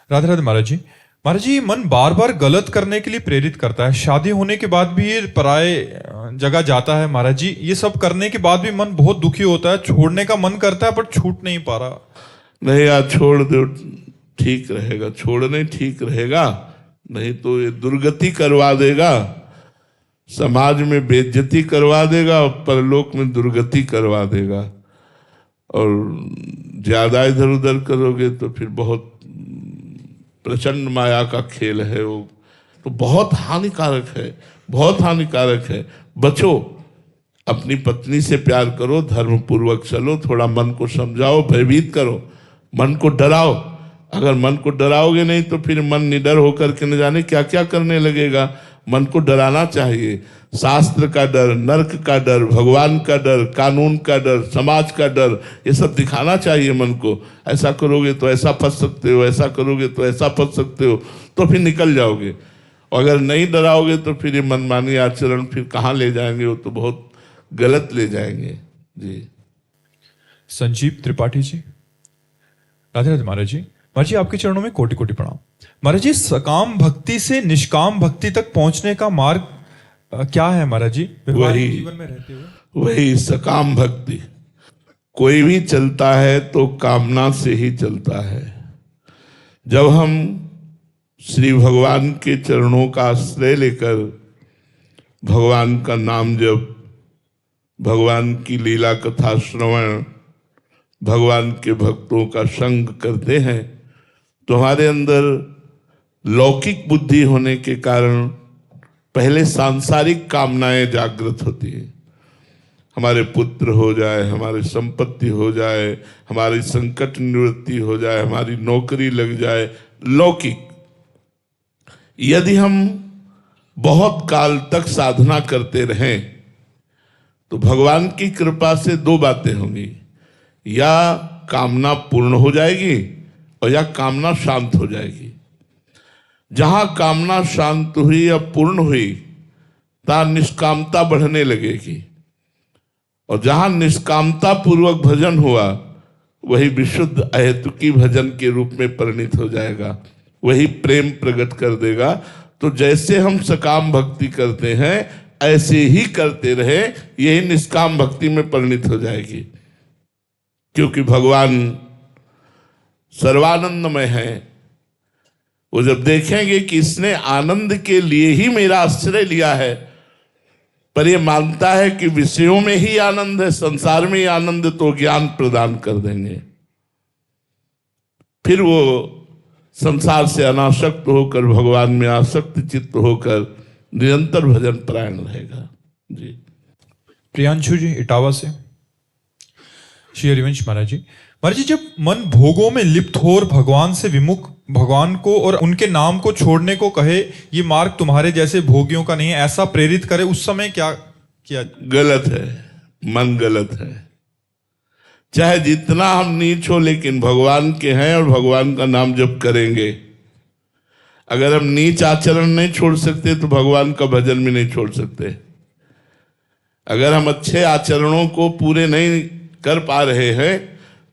राधे राधे महाराज जी। महाराज जी, मन बार बार गलत करने के लिए प्रेरित करता है। शादी होने के बाद भी ये पराए जगह जाता है महाराज जी। ये सब करने के बाद भी मन बहुत दुखी होता है, छोड़ने का मन करता है पर छूट नहीं पा रहा। नहीं यार, छोड़ दो, ठीक रहेगा। छोड़ने ठीक रहेगा, नहीं तो ये दुर्गति करवा देगा, समाज में बेइज्जती करवा देगा और परलोक में दुर्गति करवा देगा। और ज्यादा इधर उधर करोगे तो फिर बहुत प्रचंड माया का खेल है वो, तो बहुत हानिकारक है, बहुत हानिकारक है। बचो, अपनी पत्नी से प्यार करो, धर्म पूर्वक चलो, थोड़ा मन को समझाओ, भयभीत करो, मन को डराओ। अगर मन को डराओगे नहीं तो फिर मन निडर होकर के न जाने क्या क्या करने लगेगा। मन को डराना चाहिए। शास्त्र का डर, नरक का डर, भगवान का डर, कानून का डर, समाज का डर, ये सब दिखाना चाहिए मन को। ऐसा करोगे तो ऐसा फंस सकते हो, ऐसा करोगे तो ऐसा फंस सकते हो, तो फिर निकल जाओगे। और अगर नहीं डराओगे तो फिर ये मनमानी आचरण फिर कहाँ ले जाएंगे, वो तो बहुत गलत ले जाएंगे जी। संजीव त्रिपाठी जी। राधे राधे महाराज जी। महाराज जी, आपके चरणों में कोटि कोटि प्रणाम। महाराज जी, सकाम भक्ति से निष्काम भक्ति तक पहुंचने का मार्ग क्या है महाराज जी, वही जीवन में रहते हुए? वही सकाम भक्ति। कोई भी चलता है तो कामना से ही चलता है। जब हम श्री भगवान के चरणों का आश्रय लेकर भगवान का नाम जप, भगवान की लीला कथा श्रवण, भगवान के भक्तों का संग करते हैं, तो हमारे अंदर लौकिक बुद्धि होने के कारण पहले सांसारिक कामनाएं जागृत होती है। हमारे पुत्र हो जाए, हमारी संपत्ति हो जाए, हमारी संकट निवृत्ति हो जाए, हमारी नौकरी लग जाए, लौकिक। यदि हम बहुत काल तक साधना करते रहें तो भगवान की कृपा से दो बातें होंगी, या कामना पूर्ण हो जाएगी और या कामना शांत हो जाएगी। जहां कामना शांत हुई या पूर्ण हुई, तहां निष्कामता बढ़ने लगेगी। और जहां निष्कामता पूर्वक भजन हुआ, वही विशुद्ध अहेतुकी भजन के रूप में परिणित हो जाएगा, वही प्रेम प्रकट कर देगा। तो जैसे हम सकाम भक्ति करते हैं ऐसे ही करते रहे, यही निष्काम भक्ति में परिणित हो जाएगी। क्योंकि भगवान सर्वानंदमय है। वो जब देखेंगे कि इसने आनंद के लिए ही मेरा आश्रय लिया है, पर ये मानता है कि विषयों में ही आनंद है, संसार में ही आनंद, तो ज्ञान प्रदान कर देंगे। फिर वो संसार से अनासक्त होकर भगवान में आसक्त चित्त होकर निरंतर भजन परायण रहेगा जी। प्रियांशु जी इटावा से। श्री हरिवंश महाराज जी। महाराज जी, जब मन भोगों में लिप्त हो और भगवान से विमुख, भगवान को और उनके नाम को छोड़ने को कहे, ये मार्ग तुम्हारे जैसे भोगियों का नहीं है, ऐसा प्रेरित करे, उस समय क्या किया? गलत है, मन गलत है। चाहे जितना हम नीच हो, लेकिन भगवान के हैं और भगवान का नाम जप करेंगे। अगर हम नीच आचरण नहीं छोड़ सकते तो भगवान का भजन भी नहीं छोड़ सकते। अगर हम अच्छे आचरणों को पूरे नहीं कर पा रहे हैं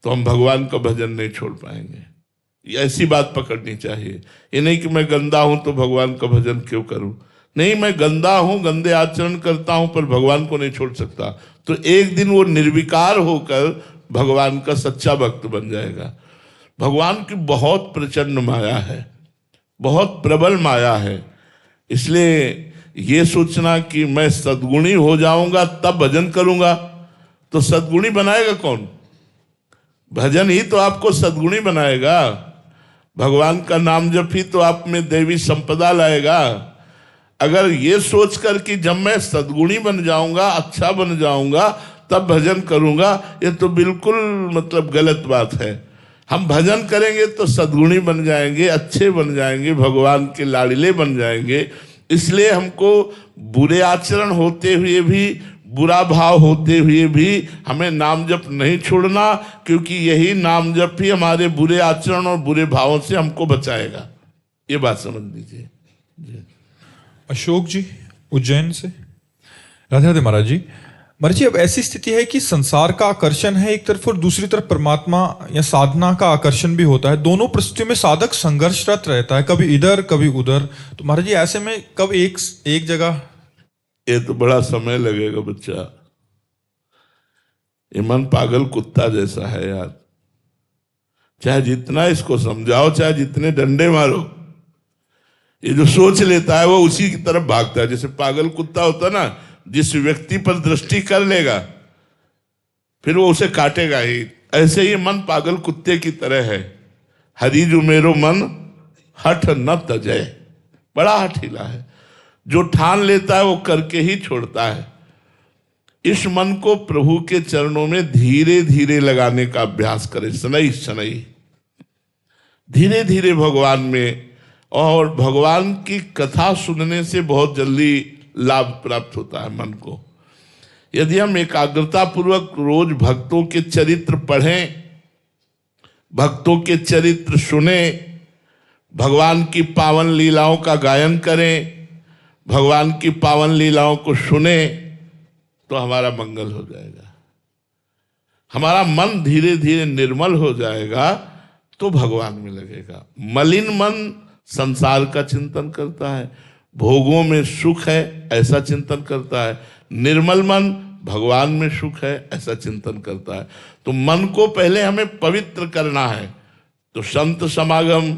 तो हम भगवान का भजन नहीं छोड़ पाएंगे। ऐसी बात पकड़नी चाहिए। ये नहीं कि मैं गंदा हूं तो भगवान का भजन क्यों करूं। नहीं, मैं गंदा हूं, गंदे आचरण करता हूं, पर भगवान को नहीं छोड़ सकता। तो एक दिन वो निर्विकार होकर भगवान का सच्चा भक्त बन जाएगा। भगवान की बहुत प्रचंड माया है, बहुत प्रबल माया है। इसलिए ये सोचना कि मैं सद्गुणी हो जाऊंगा तब भजन करूंगा, तो सद्गुणी बनाएगा कौन? भजन ही तो आपको सद्गुणी बनाएगा। भगवान का नाम जप ही तो आप में देवी संपदा लाएगा। अगर ये सोचकर कि जब मैं सद्गुणी बन जाऊंगा, अच्छा बन जाऊंगा, तब भजन करूंगा, ये तो बिल्कुल मतलब गलत बात है। हम भजन करेंगे तो सद्गुणी बन जाएंगे, अच्छे बन जाएंगे, भगवान के लाडले बन जाएंगे। इसलिए हमको बुरे आचरण होते हुए भी, बुरा भाव होते हुए भी हमें नाम जप नहीं छोड़ना, क्योंकि यही नाम जप ही हमारे बुरे आचरण और बुरे भावों से हमको बचाएगा। ये बात समझ लीजिए। अशोक जी उज्जैन से। राधे राधे महाराज जी। महाराज जी अब ऐसी स्थिति है कि संसार का आकर्षण है एक तरफ और दूसरी तरफ परमात्मा या साधना का आकर्षण भी होता है। दोनों परिस्थितियों में साधक संघर्षरत रहता है, कभी इधर कभी उधर। तो महाराज जी ऐसे में कब एक जगह? ये तो बड़ा समय लगेगा बच्चा। ये मन पागल कुत्ता जैसा है यार। चाहे जितना इसको समझाओ, चाहे जितने डंडे मारो, ये जो सोच लेता है वो उसी की तरफ भागता है। जैसे पागल कुत्ता होता है ना, जिस व्यक्ति पर दृष्टि कर लेगा फिर वो उसे काटेगा ही। ऐसे ही मन पागल कुत्ते की तरह है। हरि जो मेरो मन हठ न तजय, बड़ा हठीला है। जो ठान लेता है वो करके ही छोड़ता है। इस मन को प्रभु के चरणों में धीरे धीरे लगाने का अभ्यास करें, शनैः शनैः, धीरे धीरे भगवान में। और भगवान की कथा सुनने से बहुत जल्दी लाभ प्राप्त होता है मन को। यदि हम एकाग्रता पूर्वक रोज भक्तों के चरित्र पढ़ें, भक्तों के चरित्र सुने, भगवान की पावन लीलाओं का गायन करें, भगवान की पावन लीलाओं को सुने, तो हमारा मंगल हो जाएगा। हमारा मन धीरे धीरे निर्मल हो जाएगा तो भगवान में लगेगा। मलिन मन संसार का चिंतन करता है, भोगों में सुख है ऐसा चिंतन करता है। निर्मल मन भगवान में सुख है ऐसा चिंतन करता है। तो मन को पहले हमें पवित्र करना है। तो संत समागम,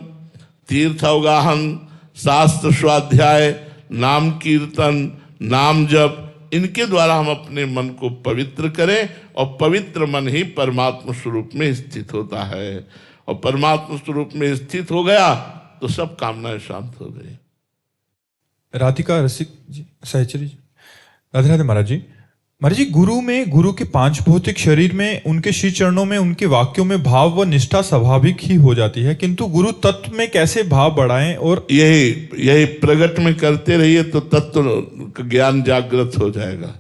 तीर्थ अवगाहन, शास्त्र स्वाध्याय, नाम कीर्तन, नाम जप, इनके द्वारा हम अपने मन को पवित्र करें। और पवित्र मन ही परमात्मा स्वरूप में स्थित होता है। और परमात्मा स्वरूप में स्थित हो गया तो सब कामनाएं शांत हो गई। राधिका रसिक जी, सहचरी जी, राधे राधे महाराज जी। महाराज जी गुरु के 5 भौतिक शरीर में, उनके श्री चरणों में, उनके वाक्यों में भाव व निष्ठा स्वाभाविक ही हो जाती है, किंतु गुरु तत्व में कैसे भाव बढ़ाएं? और यही प्रगट में करते रहिए तो तत्व का ज्ञान जागृत हो जाएगा।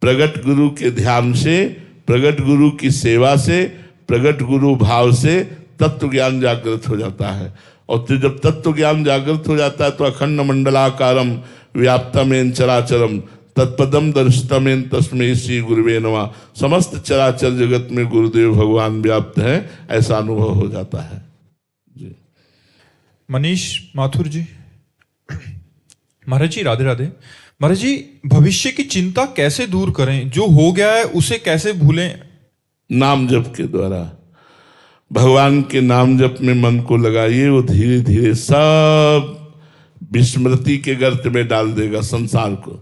प्रगट गुरु के ध्यान से, प्रगट गुरु की सेवा से, प्रगट गुरु भाव से तत्व ज्ञान जागृत हो जाता है। और तो जब तत्व ज्ञान जागृत हो जाता है तो अखंड मंडलाकारम व्याप्तमेन चराचरम तत्पदम दर्शितमेन तस्मै श्री गुरुवे नमः, समस्त चराचर जगत में गुरुदेव भगवान व्याप्त है, ऐसा अनुभव हो जाता है जी। मनीष माथुर जी, महाराज जी राधे राधे। महाराज जी भविष्य की चिंता कैसे दूर करें? जो हो गया है उसे कैसे भूलें? नाम जप के द्वारा, भगवान के नाम जप में मन को लगाइए। वो धीरे धीरे सब विस्मृति के गर्त में डाल देगा संसार को।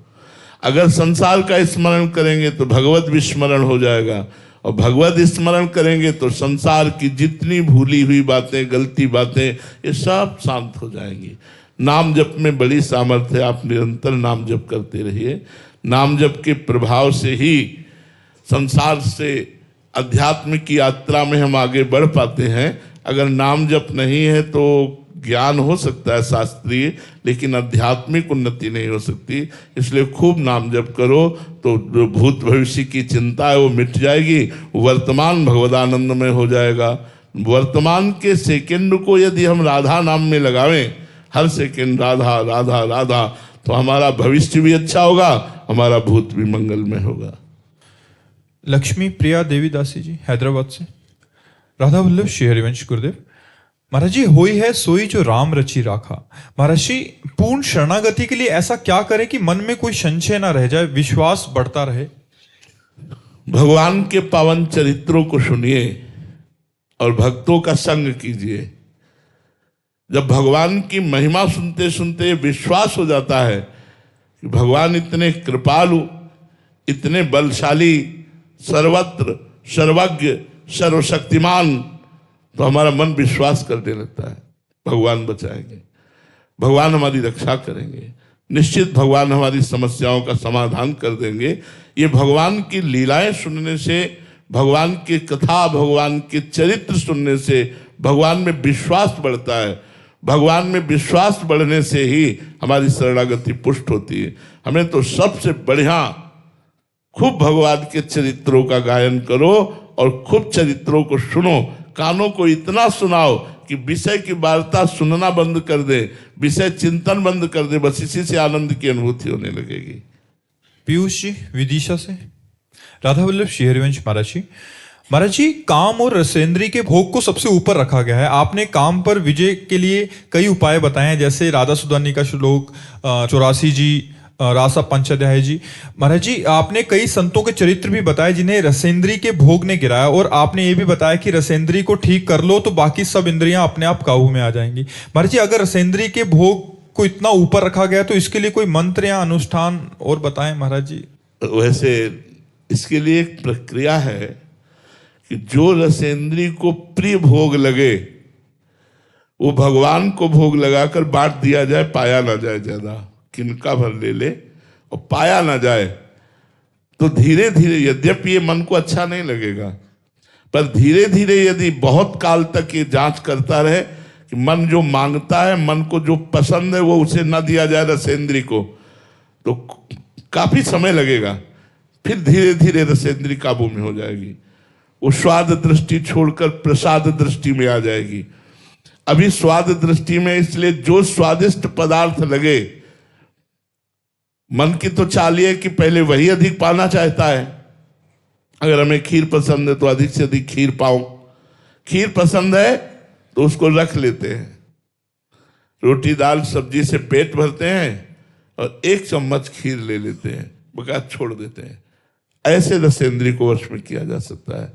अगर संसार का स्मरण करेंगे तो भगवत विस्मरण हो जाएगा, और भगवत स्मरण करेंगे तो संसार की जितनी भूली हुई बातें, गलती बातें, ये सब शांत हो जाएंगी। नाम जप में बड़ी सामर्थ्य है। आप निरंतर नाम जप करते रहिए। नाम जप के प्रभाव से ही संसार से अध्यात्म की यात्रा में हम आगे बढ़ पाते हैं। अगर नाम जप नहीं है तो ज्ञान हो सकता है शास्त्रीय, लेकिन आध्यात्मिक उन्नति नहीं हो सकती। इसलिए खूब नाम जप करो तो जो भूत भविष्य की चिंता है वो मिट जाएगी। वर्तमान भगवदानंद में हो जाएगा। वर्तमान के सेकंड को यदि हम राधा नाम में लगावें, हर सेकंड राधा राधा राधा, तो हमारा भविष्य भी अच्छा होगा, हमारा भूत भी मंगल में होगा। लक्ष्मी प्रिया देवी दासी जी हैदराबाद से, राधा वल्लभ श्री हरिवंश गुरुदेव। महाराज जी होई है सोई जो राम रची राखा। महाराज जी पूर्ण शरणागति के लिए ऐसा क्या करें कि मन में कोई संशय ना रह जाए, विश्वास बढ़ता रहे? भगवान के पावन चरित्रों को सुनिए और भक्तों का संग कीजिए। जब भगवान की महिमा सुनते सुनते विश्वास हो जाता है कि भगवान इतने कृपालु, इतने बलशाली, सर्वत्र सर्वज्ञ, सर्वशक्तिमान, तो हमारा मन विश्वास करने लगता है भगवान बचाएंगे, भगवान हमारी रक्षा करेंगे, निश्चित भगवान हमारी समस्याओं का समाधान कर देंगे। ये भगवान की लीलाएं सुनने से, भगवान की कथा, भगवान के चरित्र सुनने से भगवान में विश्वास बढ़ता है। भगवान में विश्वास बढ़ने से ही हमारी शरणागति पुष्ट होती है। हमें तो सबसे बढ़िया खूब भगवान के चरित्रों का गायन करो और खूब चरित्रों को सुनो। कानों को इतना सुनाओ कि विषय की वार्ता सुनना बंद कर दे, विषय चिंतन बंद कर दे, बस इसी से आनंद की अनुभूति होने लगेगी। पीयूष जी विदिशा से, राधा वल्लभ श्री हरिवंश महाराज जी, काम और रसेंद्री के भोग को सबसे ऊपर रखा गया है। आपने काम पर विजय के लिए कई उपाय बताए हैं, जैसे राधा सुदानी का श्लोक 84 जी, रासा पंचाध्याय जी। महाराज जी, आपने कई संतों के चरित्र भी बताए जिन्हें रसेंद्री के भोग ने गिराया, और आपने ये भी बताया कि रसेंद्री को ठीक कर लो तो बाकी सब इंद्रियां अपने आप काबू में आ जाएंगी। महाराज जी, अगर रसेंद्री के भोग को इतना ऊपर रखा गया तो इसके लिए कोई मंत्र या अनुष्ठान और बताएं महाराज जी। वैसे इसके लिए एक प्रक्रिया है कि जो रसेंद्री को प्रिय भोग लगे वो भगवान को भोग लगाकर बांट दिया जाए, पाया ना जाए, ज्यादा किनका भर ले ले और पाया ना जाए। तो धीरे धीरे, यद्यपि ये मन को अच्छा नहीं लगेगा, पर धीरे धीरे यदि बहुत काल तक ये जांच करता रहे कि मन जो मांगता है, मन को जो पसंद है वो उसे ना दिया जाए रसेंद्री को, तो काफी समय लगेगा। फिर धीरे धीरे रसेंद्री काबू में हो जाएगी, वो स्वाद दृष्टि छोड़कर प्रसाद दृष्टि में आ जाएगी। अभी स्वाद दृष्टि में, इसलिए जो स्वादिष्ट पदार्थ लगे, मन की तो चाल है कि पहले वही अधिक पाना चाहता है। अगर हमें खीर पसंद है तो अधिक से अधिक खीर पाओ, खीर पसंद है तो उसको रख लेते हैं, रोटी दाल सब्जी से पेट भरते हैं और एक चम्मच खीर ले लेते हैं, बकाया छोड़ देते हैं। ऐसे रसेंद्री को वश में किया जा सकता है।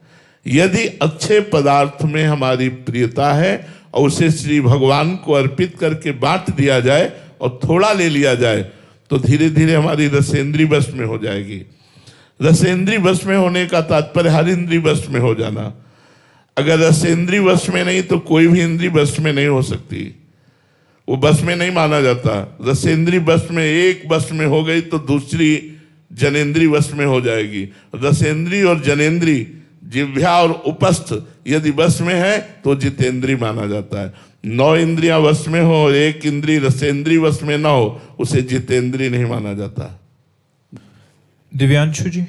यदि अच्छे पदार्थ में हमारी प्रियता है और उसे श्री भगवान को अर्पित करके बांट दिया जाए और थोड़ा ले लिया जाए, तो धीरे धीरे हमारी रसेंद्री वश में हो जाएगी। रसेंद्री वश में होने का तात्पर्य हर इंद्री वश में हो जाना। अगर रसेंद्री वश में नहीं तो कोई भी इंद्री वश में नहीं हो सकती, वो वश में नहीं माना जाता। रसेंद्री वश में, एक वश में हो गई तो दूसरी जनेन्द्री वश में हो जाएगी। रसेंद्री और जनेन्द्री, जिह्वा और उपस्थ यदि वश में है तो जितेंद्री माना जाता है। 9 इंद्रियां वश में हो और एक इंद्री रसेंद्री वश में ना हो, उसे जितेंद्री नहीं माना जाता। दिव्यांशु जी,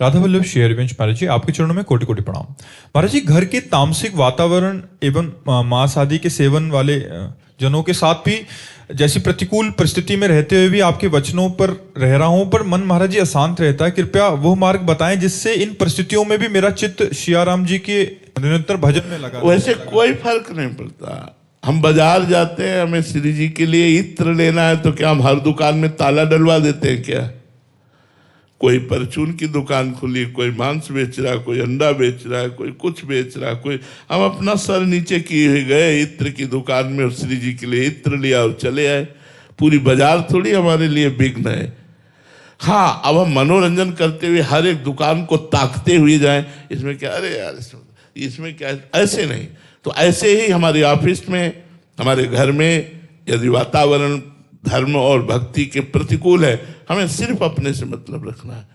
राधा वल्लभ श्री हरिवंश महाराज जी, आपके चरणों में कोटि कोटि प्रणाम। महाराज जी, घर के तामसिक वातावरण एवं मांस आदि के सेवन वाले जनों के साथ भी जैसी प्रतिकूल परिस्थिति में रहते हुए भी आपके वचनों पर रह रहा हूं, पर मन महाराज जी अशांत रहता है। कृपया वो मार्ग बताएं जिससे इन परिस्थितियों में भी मेरा चित्त सियाराम जी के निरंतर भजन में लगा। वैसे कोई फर्क नहीं पड़ता। हम बाजार जाते हैं, हमें श्री जी के लिए इत्र लेना है, तो क्या हम हर दुकान में ताला डलवा देते हैं क्या? कोई परचून की दुकान खुली, कोई मांस बेच रहा, कोई अंडा बेच रहा है, कोई कुछ बेच रहा, कोई, हम अपना सर नीचे किए हुए गए इत्र की दुकान में और श्री जी के लिए इत्र लिया और चले आए। पूरी बाजार थोड़ी हमारे लिए विघ्न है। हाँ, अब हम मनोरंजन करते हुए हर एक दुकान को ताकते हुए जाएं, इसमें क्या, अरे यार इसमें क्या, ऐसे नहीं। तो ऐसे ही हमारे ऑफिस में, हमारे घर में यदि वातावरण धर्म और भक्ति के प्रतिकूल है, हमें सिर्फ अपने से मतलब रखना है।